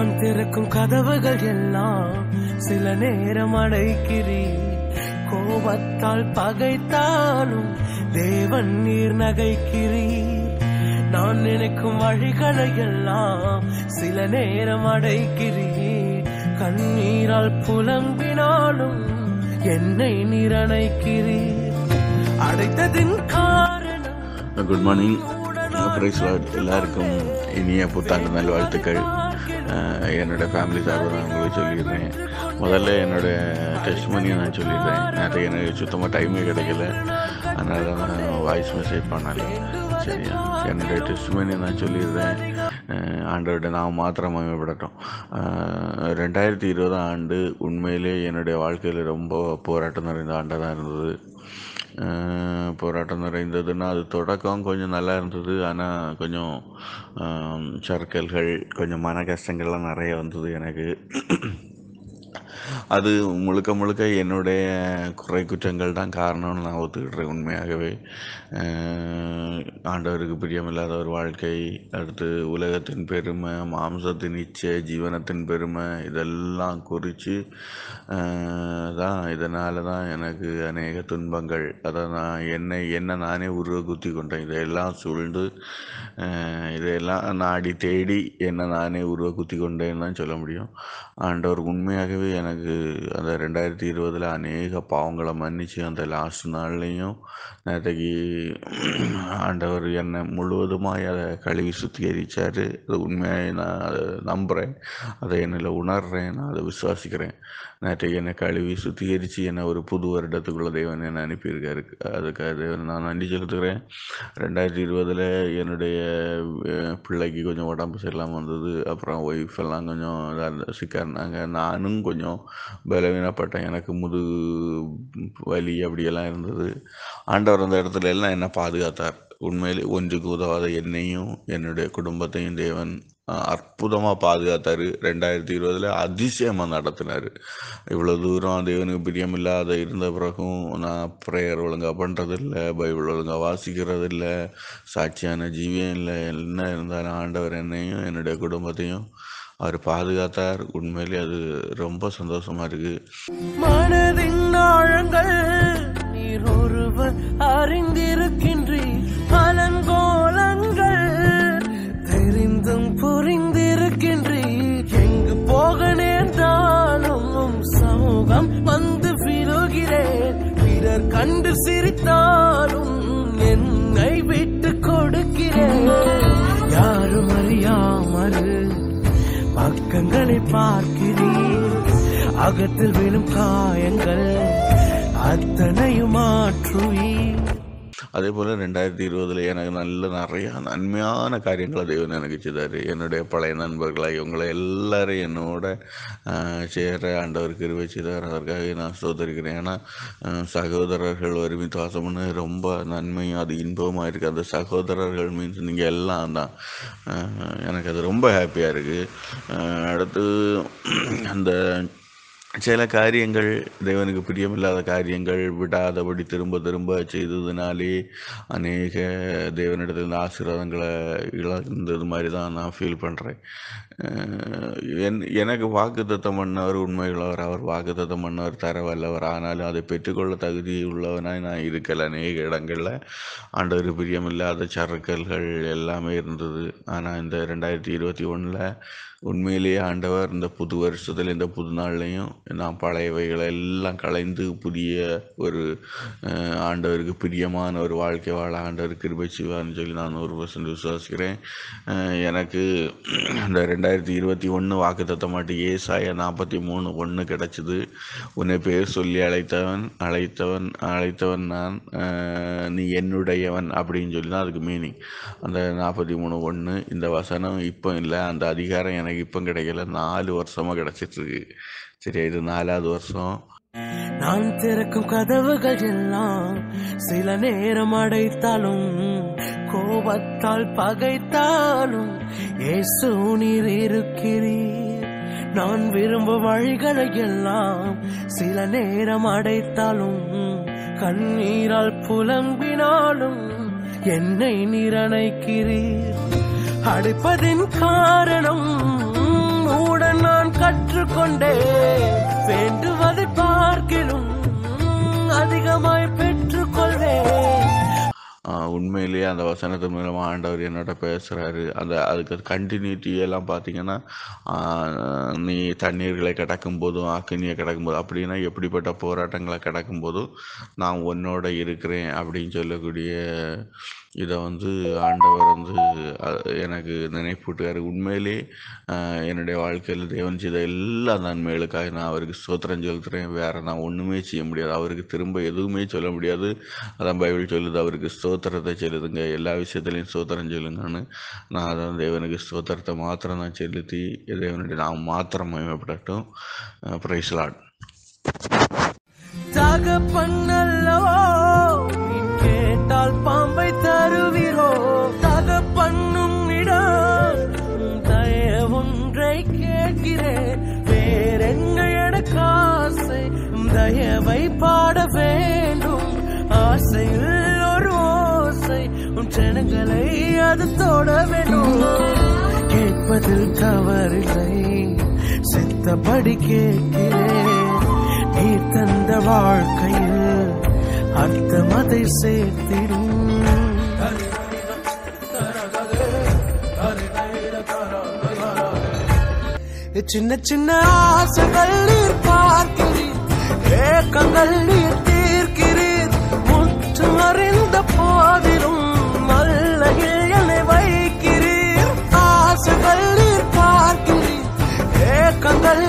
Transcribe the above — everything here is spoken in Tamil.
நான் திறக்கும் கதவுகள் எல்லாம் சில நேரம் அடைக்கிறீர். கோபத்தால் பகைத்தாலும் தேவன் நீர் நகைக்கிறீர். நான் நினைக்கும் வழிகளை எல்லாம் சில நேரம் அடைக்கிறீர். கண்ணீரால் புலம்பினாலும் என்னை நீர் அணைக்கிறீர். அடைத்ததின் காரணம். குட் மார்னிங், எல்லாருக்கும் இனிய புத்தாண்டு நல்வாழ்த்துக்கள். என்னோடய ஃபேமிலி சார்பாக நான் உங்களுக்கு சொல்லிடுறேன். முதல்ல என்னோடய டெஸ்ட்மனியை நான் சொல்லிடுறேன். நேற்று எனக்கு சுத்தமாக டைமே கிடைக்கல, அதனால தான் நான் வாய்ஸ் மெசேஜ் பண்ணல. சரியா, என்னுடைய டெஸ்ட்மனியை நான் சொல்லிடுறேன். ஆண்டவர்கிட்ட நான் மாத்திரம் மகிமைப்படட்டும். 2020 ஆண்டு உண்மையிலே என்னுடைய வாழ்க்கையில் ரொம்ப போராட்டம் நிறைந்த ஆண்டாக தான் இருந்தது. போராட்டம் நிறைந்ததுன்னா அது தொடக்கம் கொஞ்சம் நல்லா இருந்தது. ஆனால் கொஞ்சம் சர்க்கல்கள், கொஞ்சம் மன கஷ்டங்கள்லாம் நிறைய வந்தது எனக்கு. அது முழுக்க என்னுடைய குறை குற்றங்கள் தான் காரணம்னு நான் ஒத்துக்கிட்டுறேன். உண்மையாகவே ஆண்டவருக்கு பிரியமில்லாத ஒரு வாழ்க்கை, அடுத்து உலகத்தின் பெருமை, மாம்சத்தின் இச்சை, ஜீவனத்தின் பெருமை, இதெல்லாம் குறித்து இதனால தான் எனக்கு அநேக துன்பங்கள். அதை நான் என்ன நானே குத்தி கொண்டேன். இதையெல்லாம் சூழ்ந்து இதையெல்லாம் நாடி தேடி என்னை நானே குத்தி கொண்டேன்னு தான் சொல்ல முடியும். ஆண்டவர் உண்மையாகவே எனக்கு அந்த 2020 அநேக பாவங்களை மன்னிச்சு அந்த லாஸ்ட் நாள்லேயும் நேற்றுக்கு ஆண்டவர் என்னை முழுவதுமாக அதை கழுவி சுத்திகரித்தார். அது உண்மையாக நான் அதை நம்புகிறேன், அதை என்னில் உணர்கிறேன், நான் அதை விசுவாசிக்கிறேன். நேற்றைக்கு என்னை கழுவி சுத்திகரித்து என்னை ஒரு புது வருடத்துக்குள்ளே தேவன் என்னை அனுப்பியிருக்காரு. அதுக்காக தேவன் நான் நன்றி செலுத்துகிறேன். 2020 என்னுடைய பிள்ளைக்கு கொஞ்சம் உடம்பு சரியில்லாமல் வந்தது. அப்புறம் ஒய்ஃப் எல்லாம் கொஞ்சம் சிக்காக இருந்தாங்க. நானும் கொஞ்சம் பலவீனப்பட்டேன். எனக்கு முதுகு வலி அப்படியெல்லாம் இருந்தது. ஆண்டவர் அந்த இடத்துல எல்லாம் என்னை பாதுகாத்தார். உண்மையிலே ஒன்றுக்கு உதவாத என்னையும் என்னுடைய குடும்பத்தையும் தேவன் அற்புதமாக பாதுகாத்தார். 2020 அதிசயமாக நடத்தினார். இவ்வளோ தூரம் தேவனுக்கு பிரியமில்லாத இருந்த பிறகும் நான் ப்ரேயர் ஒழுங்காக பண்ணுறதில்லை, பைபிள் ஒழுங்காக வாசிக்கிறதில்லை, சாட்சியான ஜீவியம் இல்லை. என்ன இருந்தாலும் ஆண்டவர் என்னையும் என்னுடைய குடும்பத்தையும் அவர் பாதுகாத்தார். உண்மையிலே அது ரொம்ப சந்தோஷமாக இருக்குது. மனதின் ஆழங்கள் நீர் ஒருவர் அறிந்திருக்கின்றீர். பலங்கோலங்கள் தெரிந்தும் புரிந்திருக்கின்றீர். எங்கு போக நேர்ந்தாலும் சமூகம் வந்து விழுகிறேன். பிறர் கண்டு சிரித்தாலும் என்னை விட்டு கொடுக்கிறேன். யாரும் அறியாமல் பக்கங்களை பார்க்கிறீர். அகத்தில் விழும் காயங்கள் அத்தனையும் மாற்றுவீர். அதே போல் 2020 எனக்கு நிறையா நன்மையான காரியங்களை தேவன் எனக்கு செய்தார். என்னுடைய பழைய நண்பர்களாக இவங்களை எல்லாரும் என்னோட சேர ஆண்டவர் கிருபை செய்தார். அதற்காக நான் ஸ்தோத்திரிக்கிறேன். ஏன்னா சகோதரர்கள் ஒருமித்து வாசம் பண்ண ரொம்ப நன்மையும் அது இன்பமாக இருக்குது. அந்த சகோதரர்கள் மீன்ஸ் நீங்கள் எல்லாம் தான். எனக்கு அது ரொம்ப ஹாப்பியாக இருக்குது. அடுத்து அந்த சில காரியங்கள், தேவனுக்கு பிரியமில்லாத காரியங்கள் விடாதபடி திரும்ப செய்ததுனாலே அநேக தேவனிடத்தில் ஆசீர்வாதங்களை இழந்தது மாதிரி தான் நான் ஃபீல் பண்ணுறேன். எனக்கு வாக்குத்தத்தம் பண்ணவர் உண்மையுள்ளவர். அவர் வாக்குத்தத்தம் பண்ணவர் தர வல்லவர். ஆனாலும் அதை பெற்றுக்கொள்ள தகுதி உள்ளவனாய் நான் இருக்கலை. அநேக இடங்களில் ஆண்டவருக்கு பிரியமில்லாத சறுக்கல்கள் எல்லாமே இருந்தது. ஆனால் இந்த 2021 உண்மையிலேயே ஆண்டவர் இந்த புது வருஷத்தில், இந்த புது நாள்லையும் நான் பழையவைகளை எல்லாம் களைந்து புதிய ஒரு ஆண்டவருக்கு பிரியமான ஒரு வாழ்க்கை வாழ ஆண்டவர் கிருபை செய்வார்னு சொல்லி நான் 100% விசுவாசிக்கிறேன். எனக்கு இந்த 2021 வாக்குத்தத்தம் மாட்டி ஏசாயா 43:1 கிடச்சிது. உன்னை பேர் சொல்லி அழைத்தவன் நான், நீ என்னுடையவன் அப்படின்னு சொல்லி தான் அதுக்கு மீனிங். அந்த 43:1 இந்த வசனம் இப்போ இல்லை, அந்த அதிகாரம் எனக்கு இப்போ கிடைக்கல, 4 வருஷமாக கிடைச்சிட்ருக்கு. சரியா, இது 4வது வருஷம். நான் திறக்கும் கதவுகள் எல்லாம் சில நேரம் அடைத்தாலும், கோபத்தால் பகைத்தாலும் இயேசு நீர் இருக்கிறீர். நான் விரும்பும் வழிகளை எல்லாம் சில நேரம் அடைத்தாலும், கண்ணீரால் புலம்பினாலும் என்னை நீர் அணைக்கிறீர். அடைப்பதின் காரணம் கூட நான் கற்றுக்கொண்டே வேண்டுவதை பார்க்கிலும் அதிகமாய் பெற்றுக்கொள்வேன். உண்மையிலேயே அந்த வசனத்து மூலமாக ஆண்டவர் என்னோட பேசுகிறாரு. அதுக்கு கண்டினியூட்டி எல்லாம் பார்த்தீங்கன்னா, நீ தண்ணீர்களை கடக்கும் போதும் அக்கினியை கடக்கும் போதும் அப்படின்னா எப்படிப்பட்ட போராட்டங்களை கடக்கும் போதும் நான் உன்னோட இருக்கிறேன் அப்படின்னு சொல்லக்கூடிய இதை ஆண்டவர் எனக்கு நினைப்பூட்டுக்காரு. உண்மையிலே என்னுடைய வாழ்க்கையில் தேவன் செய்த எல்லா நன்மைகளுக்காக நான் அவருக்கு ஸ்தோத்திரம் செலுத்துகிறேன். வேறு நான் ஒன்றுமே செய்ய முடியாது, அவருக்கு திரும்ப எதுவுமே சொல்ல முடியாது. அதான் பைபிள் சொல்லுது, அவருக்கு ஸ்தோத்திரத்தை செலுத்துங்க, எல்லா விஷயத்துலையும் ஸ்தோத்திரம் சொல்லுங்கன்னு. நான் அதான் தேவனுக்கு ஸ்தோத்திரத்தை மாத்திரம் தான் செலுத்தி தேவனுடைய நான் மாத்திரம் மகிமைப்படட்டும். Price Lord. தகப்பன்னல்லவோ கேட்டால் பாம்பை தருவீரோ, தகப்பன்னும் இடம் தயவொன்றை கேட்கிறேன். வேறென்ன எனக்கு ஆசை, தயவை பாட வேண்டும். ஆசையில் ஒரு ஓசை, உன் ஜனங்களை அது தொட வேண்டும். கேட்பதில் தவறில்லை, சித்தப்படி கேட்கிறேன். நீ தந்த வாழ்க்கையில் அர்த்தம் அதை சேர்த்திடும். சின்ன சின்ன ஆசைகள் நீர் பார்க்கிறீர், ஏக்கங்கள் நீர் தீர்க்கிறீர். முற்று அறிந்த போதிலும் நல்லகில் என்னை வைக்கிறீர். ஆசைகள் நீர் பார்க்கிறீர், ஏக்கங்கள்